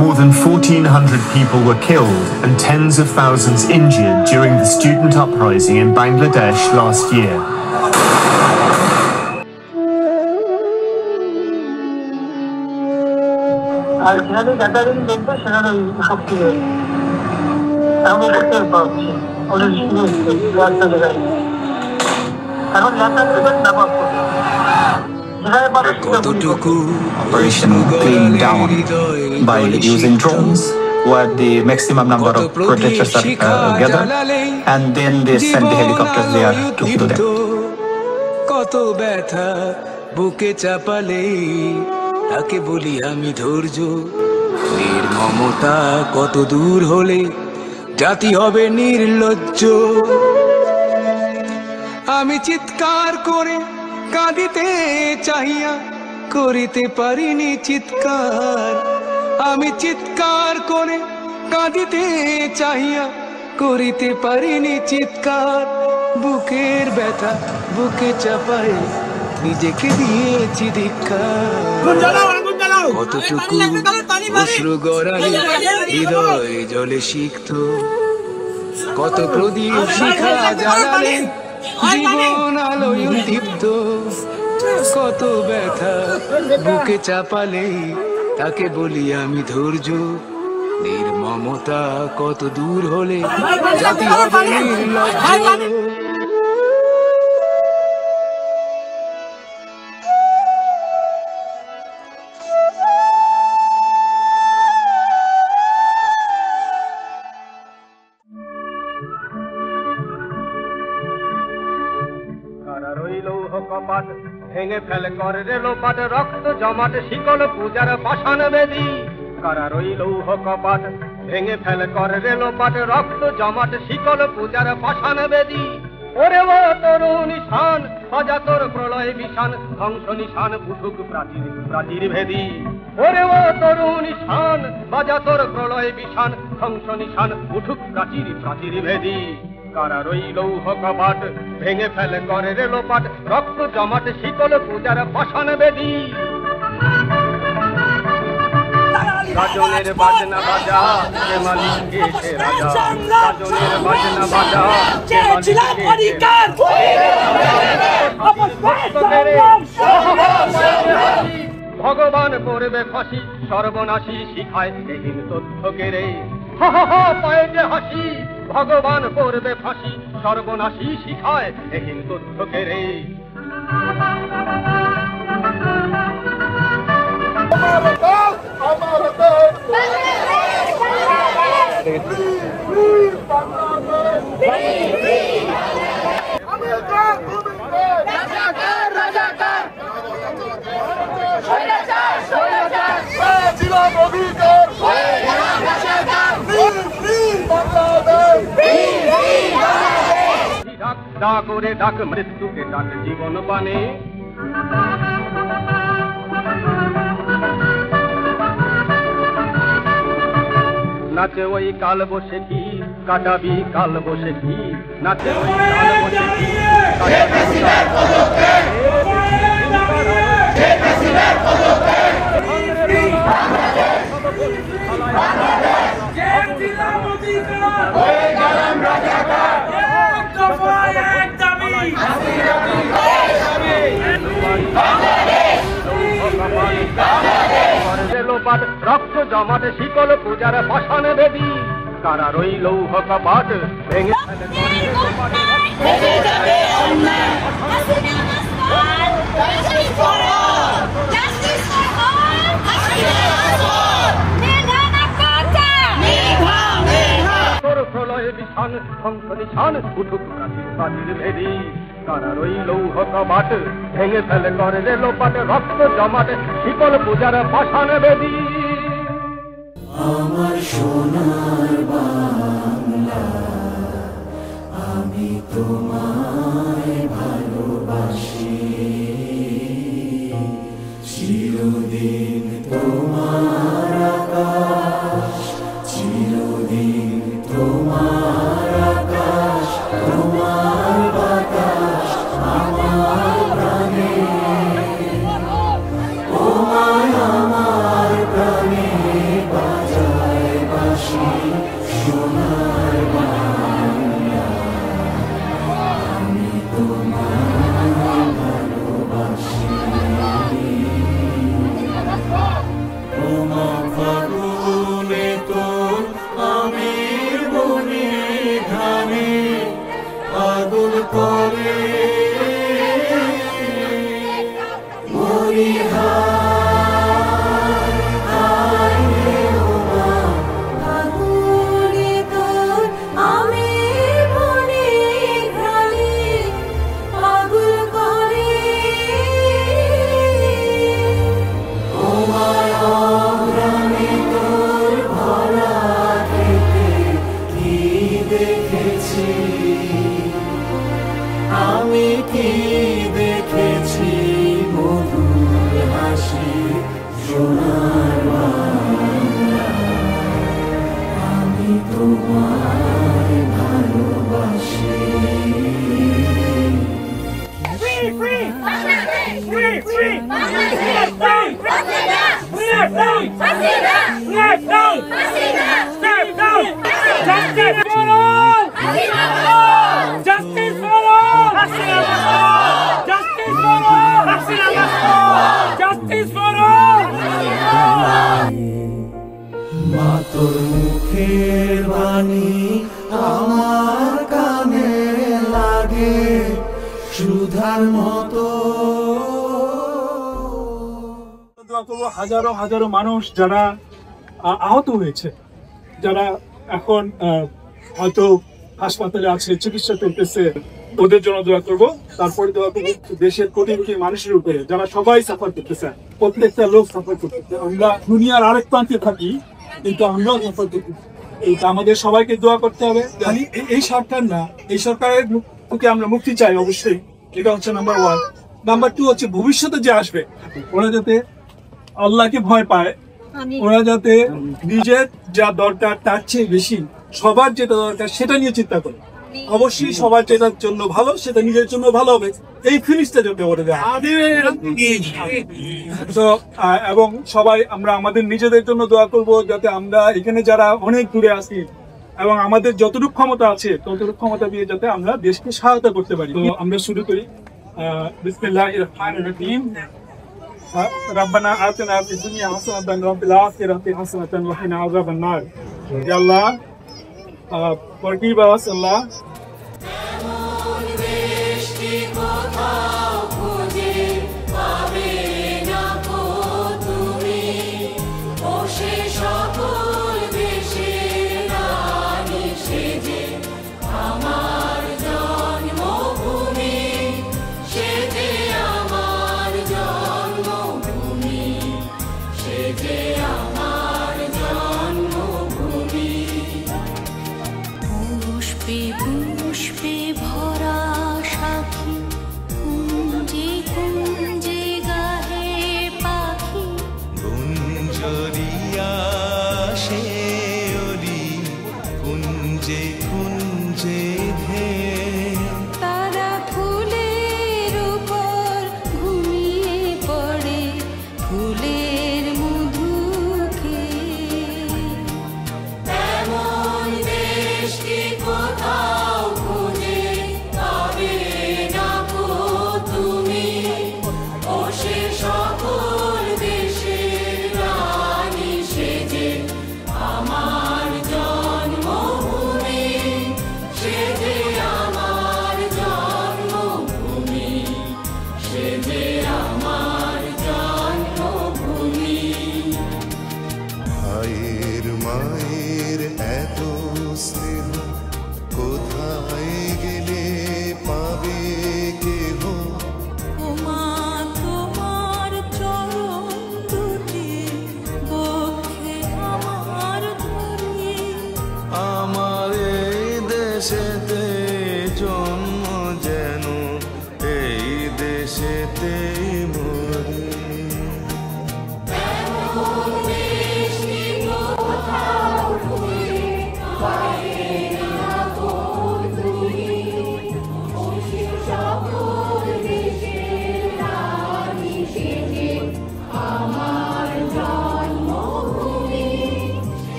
More than 1,400 people were killed and tens of thousands injured during the student uprising in Bangladesh last year. Operation clean down by using drones, where the maximum number of protesters are gathered, and then they send the helicopters there to kill them. কত ব্যথা বুকে চাপালে তাকে বলি আমি ধৈর্য নির্মমতা কত দূর হলে জাতি হবে নির্লজ্জ আমি চিৎকার করে কাঁদিতে চাহিয়া করিতে পারিনি চিৎকার আমি চিৎকার করে কাঁদিতে চাহিয়া করিতে পারিনি চিৎকার বুকের ব্যথা বুকে চাপায় নিজেকে দিয়েছি ধিক্কার কতটুকু অশ্রু গড়ালে হৃদয় জলে সিক্ত কত প্রদীপ শিখা জ্বালালে জীবন আলোয় দীপ্ত কত ব্যথা বুকে চাপালে তাকে বলি আমি ধৈর্য নির্মমতা কত দূর হলে জাতি হবে নির্লজ্জ ভেঙে ফেলে করে রেলোপাট রক্ত জমাট শিকল পূজার পাষাণ বেদী কারার ওই লৌহ কপাট ভেঙে ফেলে করে রেলোপাট রক্ত জমাট শিকল পূজার পাষাণ বেদী ওরে ও তরুণ নিশান সাজা তোর প্রলয় বিশান ধ্বংস নিশান উঠুক প্রাচীর প্রাচীর ভেদী ওরে ও তরুণ নিশান বাজা তোর প্রলয় বিশান ধ্বংস নিশান উঠুক প্রাচীর প্রাচীর ভেদী কারার ওই লৌহ কপাট ভেঙে ফেলে করে রেলোপাট রক্ত জমাট শিকল পূজার পাষাণ বেদী গাজনের বাজনা বাজা কে মালিক কে সে রাজা গাজনের বাজনা বাজা কে মালিক কে ভগবান করবে ফাঁসি সর্বনাশী শিখায় এহীন তথ্য কেড়ে পায়ে যে হাসি ভগবান করবে ফাঁসি সর্বনাশী শিখায় এহীন তথ্য কেড়ে ডাক করে ডাক মৃত্যুকে ডাক জীবন পানে নাচে ওই কাল বসে কি কাটাবি কাল বসে কি নাচে ওই কাল বসে কি রক্ত জমাট শিকল পূজার পাষাণ বেদী কারার ওই লৌহ কপাট ভেঙে প্রলয় বিশান ধ্বংস নিশান উঠুক প্রাচীর প্রাচীর ভেদী কারার ওই লৌহ কপাট ভেঙে ফেলে করে রেলোপাট রক্ত জমাট শিকল পূজার পাষাণ বেদী আমার সোনার বাংলা আমি তোমায় ভালোবাসি চিরদিন তোমার আকাশ চিরদিন তোমার আকাশ তোমার বাতাস আমার প্রাণে তোমায় আমার প্রাণে বাজা মা তোর মুখের বাণী আমার কানে লাগে সুধার মতো। দোয়া করবো হাজারো হাজারো মানুষ যারা আহত হয়েছে, যারা এখন হয়তো হাসপাতালে আছে, চিকিৎসা চলতেছে, ওদের জন্য দোয়া করবো। তারপরে দোয়া করবো দেশের প্রতিমুখী মানুষের উপরে, যারা সবাই সাফার করতেছে, প্রত্যেকটা লোক সাফার করতেছে। আমরা দুনিয়ার আরেক প্রান্তে থাকি, কিন্তু আমরাও সাফার করতেছি। এইটা আমাদের সবাইকে দোয়া করতে হবে। খালি এই সরকার না, এই সরকারের থেকে আমরা মুক্তি চাই অবশ্যই, এটা হচ্ছে নাম্বার 1। নাম্বার 2 হচ্ছে ভবিষ্যতে যে আসবে, ওরা যাতে আল্লাহকে ভয় পায়, ওরা যাতে নিজের যা দরকার তার চেয়ে বেশি সবার যেটা দরকার সেটা নিয়ে চিন্তা করে। অবশ্যই সবার যেটার জন্য ভালো সেটা নিজের জন্য ভালো হবে, এই ফিনিশটা যাতে ওরা দেয়। তো এবং সবাই আমরা আমাদের নিজেদের জন্য দোয়া করব, যাতে আমরা এখানে যারা অনেক দূরে আছি এবং আমাদের যতটুকু ক্ষমতা আছে ততটুকু ক্ষমতা দিয়ে যাতে আমরা দেশকে সহায়তা করতে পারি। তো আমরা শুরু করি। বিসমিল্লাহির রহমানির রহিম। ربنا آتنا في الدنيا حسنة وفي الآخرة حسنة وقنا عذاب النار. Ya Allah, forgive us, Allah. পুষ্পে ভরা সাথী, কুঞ্জে কুঞ্জে গাহে পাখি, গুঞ্জরিয়া সে ওলি কুঞ্জে কুঞ্জে ধে, তারা ফুলের উপর ঘুমিয়ে পড়ে ফুলের মধুকে। এমন দেশ কি কোথাও খুঁজে পাবে না গো তুমি, ও সে সকল দেশের রানী সেজে আমার জন্মভূমি, সেজে আমার জন্মভূমি, সেজে আমার জন্মভূমি। ভাইয়ের মায়ের এত স্নেহ কোথায় গেলে পাবে কেহ, ওমা তোমার চরণ দুটি বক্ষে আমার ধরি, আমার এই দেশেতে জন্ম যেন এই দেশেতে